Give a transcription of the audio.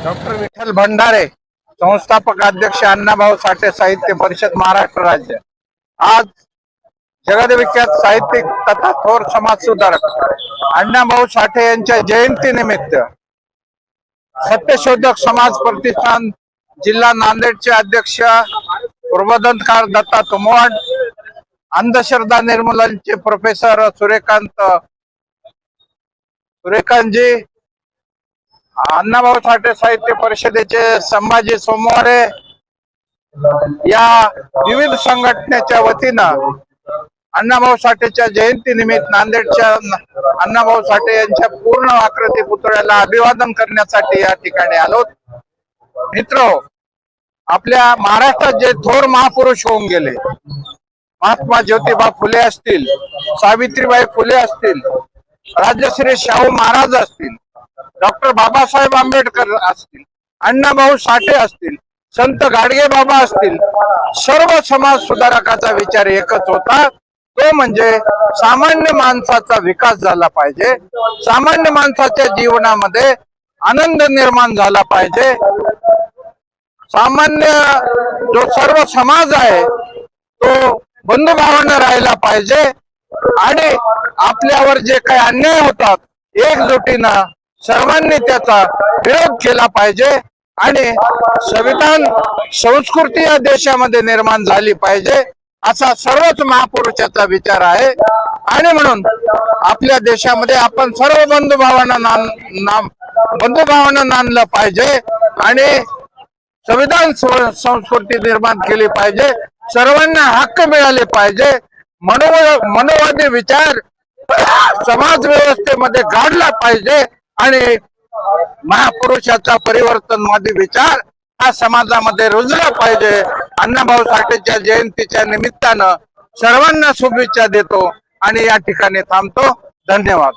Doctor Vitthal Bhandare, संस्थापक अध्यक्ष अण्णाभाऊ साठे साहित्य परिषद महाराष्ट्र राज्य। आज जगविख्यात साहित्यिक तथा थोर समाज सुधारक अण्णाभाऊ साठे यांच्या जयंती निमित्त सत्यशोधक समाज प्रतिष्ठान जिल्हा नांदेडचे अध्यक्ष प्रबोधनकार दत्ता तुमवाड, अंधश्रद्धा निर्मूलनचे प्रोफेसर सूर्यकांतजी, अण्णाभाऊ साठे साहित्य परिषदेचे संभाजी सोमवारे या विविध संघटनेच्या वतीनं अण्णाभाऊ साठेच्या जयंती निमित्त नांदेडच्या अण्णाभाऊ साठे यांच्या पूर्ण आकृती पुतळ्याला अभिवादन करण्यासाठी या ठिकाणी आलो। मित्र, आपल्या महाराष्ट्रात जे थोर महापुरुष होऊन गेले, महात्मा ज्योतिबा फुले असतील, सावित्रीबाई फुले असतील, राजश्री शाहू महाराज असतील, डॉक्टर बाबासाहेब आंबेडकर असतील, अण्णाभाऊ साठे असतील, संत गाडगे बाबा असतील, सर्व समाज सुधारकाचा विचार एकच होता, तो म्हणजे सामान्य माणसाचा विकास झाला पाहिजे, सामान्य माणसाच्या जीवनामध्ये आनंद निर्माण झाला पाहिजे, सामान्य जो सर्व समाज आहे तो बंधुभावाने राहिला पाहिजे आणि आपल्यावर जे काही अन्याय होतात एकजुटीनं सर्वांनी त्याचा विरोध केला पाहिजे आणि संविधान संस्कृती या देशामध्ये निर्माण झाली पाहिजे, असा सर्वच महापुरुषाचा विचार आहे। आणि म्हणून आपल्या देशामध्ये आपण सर्व बंधुभावानं नांदलं पाहिजे आणि संविधान संस्कृती निर्माण केली पाहिजे, सर्वांना हक्क मिळाले पाहिजे, मनोवादी विचार समाज व्यवस्थेमध्ये गाडला पाहिजे आणि महापुरुषाचा परिवर्तनवादी विचार हा समाजामध्ये रुजला पाहिजे। अण्णाभाऊ साठेच्या जयंतीच्या निमित्तानं सर्वांना शुभेच्छा देतो आणि या ठिकाणी थांबतो। धन्यवाद।